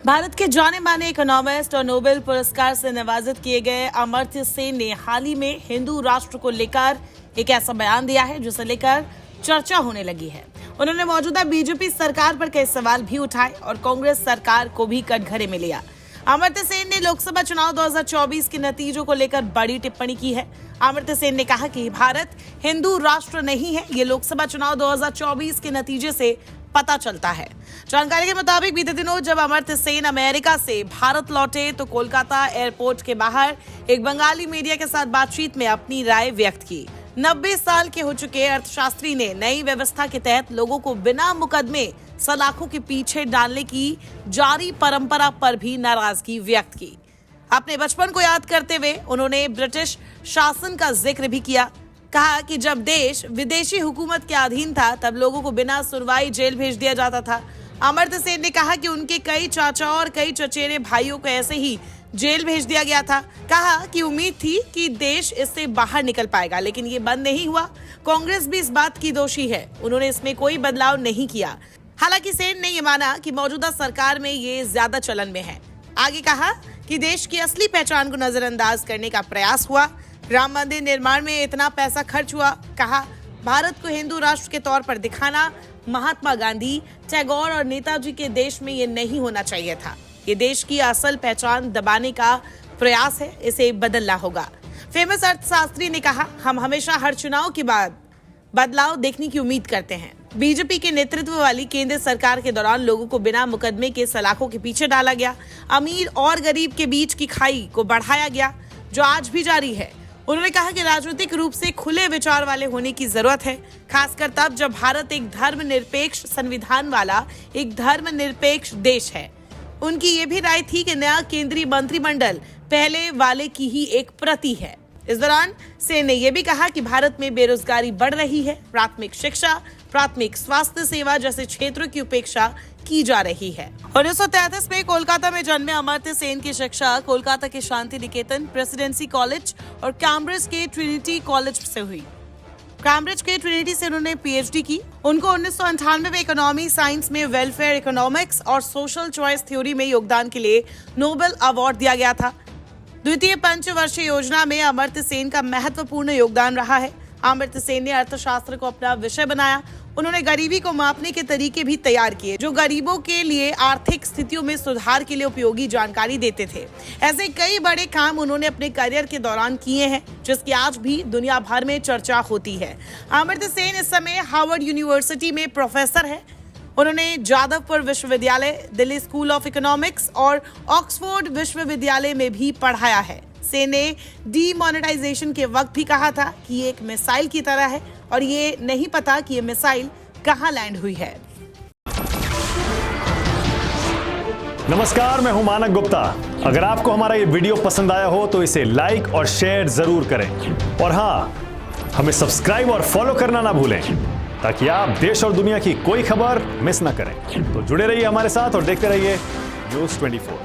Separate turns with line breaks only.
भारत के जाने माने इकोनॉमिस्ट और नोबेल पुरस्कार से नवाजित किए गए अमर्त्य सेन ने हाल ही में हिंदू राष्ट्र को लेकर एक ऐसा बयान दिया है जिसे लेकर चर्चा होने लगी है। उन्होंने मौजूदा बीजेपी सरकार पर कई सवाल भी उठाए और कांग्रेस सरकार को भी कटघरे में लिया। अमर्त्य सेन ने लोकसभा चुनाव 2024 के नतीजों को लेकर बड़ी टिप्पणी की है। अमर्त्य सेन ने कहा कि भारत हिंदू राष्ट्र नहीं है, ये लोकसभा चुनाव 2024 के नतीजे से पता चलता है। जानकारी के मुताबिक बीते दिनों जब अमर्त्य सेन अमेरिका से भारत लौटे तो कोलकाता एयरपोर्ट के बाहर एक बंगाली मीडिया के साथ बातचीत में अपनी राय व्यक्त की। 90 साल के हो चुके अर्थशास्त्री ने नई व्यवस्था के तहत लोगों को बिना मुकदमे सलाखों के पीछे डालने की जारी परंपरा पर भी नाराजगी व्यक्त की। अपने बचपन को याद करते हुए उन्होंने ब्रिटिश शासन का जिक्र भी किया। कहा कि जब देश विदेशी हुकूमत के अधीन था तब लोगों को बिना सुनवाई जेल भेज दिया जाता था। अमर्त्य सेन ने कहा कि उनके कई चाचा और कई चचेरे भाइयों को ऐसे ही जेल भेज दिया गया था। कहा कि उम्मीद थी कि देश इससे बाहर निकल पाएगा, लेकिन ये बंद नहीं हुआ। कांग्रेस भी इस बात की दोषी है, उन्होंने इसमें कोई बदलाव नहीं किया। हालांकि सेन ने यह माना कि मौजूदा सरकार में ये ज्यादा चलन में है। आगे कहा कि देश की असली पहचान को नजरअंदाज करने का प्रयास हुआ। राम मंदिर निर्माण में इतना पैसा खर्च हुआ। कहा भारत को हिंदू राष्ट्र के तौर पर दिखाना महात्मा गांधी, टैगोर और नेताजी के देश में ये नहीं होना चाहिए था। ये देश की असल पहचान दबाने का प्रयास है, इसे बदलना होगा। फेमस अर्थशास्त्री ने कहा हम हमेशा हर चुनाव के बाद बदलाव देखने की उम्मीद करते हैं। बीजेपी के नेतृत्व वाली केंद्र सरकार के दौरान लोगों को बिना मुकदमे के सलाखों के पीछे डाला गया। अमीर और गरीब के बीच की खाई को बढ़ाया गया, जो आज भी जारी है। उन्होंने कहा कि राजनीतिक रूप से खुले विचार वाले होने की जरूरत है, खासकर तब जब भारत एक धर्मनिरपेक्ष संविधान वाला एक धर्मनिरपेक्ष देश है। उनकी ये भी राय थी कि नया केंद्रीय मंत्रिमंडल पहले वाले की ही एक प्रति है। इस दौरान सेन ने यह भी कहा कि भारत में बेरोजगारी बढ़ रही है, प्राथमिक शिक्षा, प्राथमिक स्वास्थ्य सेवा जैसे क्षेत्रों की उपेक्षा की जा रही है। 1933 में कोलकाता में जन्मे अमर्त्य सेन की शिक्षा कोलकाता के शांति निकेतन, प्रेसिडेंसी कॉलेज और कैम्ब्रिज के ट्रिनिटी कॉलेज से हुई। कैम्ब्रिज के ट्रिनिटी से उन्होंने पीएचडी की। उनको 1998 में इकोनॉमी साइंस में वेलफेयर इकोनॉमिक्स और सोशल चॉइस थ्योरी में योगदान के लिए नोबेल अवार्ड दिया गया था। द्वितीय पंचवर्षीय योजना में अमर्त्य सेन का महत्वपूर्ण योगदान रहा है। अमर्त्य सेन ने अर्थशास्त्र को अपना विषय बनाया। उन्होंने गरीबी को मापने के तरीके भी तैयार किए, जो गरीबों के लिए आर्थिक स्थितियों में सुधार के लिए उपयोगी जानकारी देते थे। ऐसे कई बड़े काम उन्होंने अपने करियर के दौरान किए हैं, जिसकी आज भी दुनिया भर में चर्चा होती है। अमर्त्य सेन इस समय हार्वर्ड यूनिवर्सिटी में प्रोफेसर है। उन्होंने जादवपुर विश्वविद्यालय, दिल्ली स्कूल ऑफ इकोनॉमिक्स और ऑक्सफोर्ड विश्वविद्यालय में भी पढ़ाया है। सेन ने डीमोनेटाइजेशन के वक्त भी कहा था कि ये एक मिसाइल की तरह है और ये नहीं पता कि ये मिसाइल कहां लैंड हुई है।
नमस्कार, मैं हूं मानक गुप्ता। अगर आपको हमारा ये वीडियो पसंद आया हो तो इसे लाइक और शेयर जरूर करें और हाँ, हमें सब्सक्राइब और फॉलो करना ना भूलें ताकि आप देश और दुनिया की कोई खबर मिस ना करें। तो जुड़े रहिए हमारे साथ और देखते रहिए न्यूज़ 24।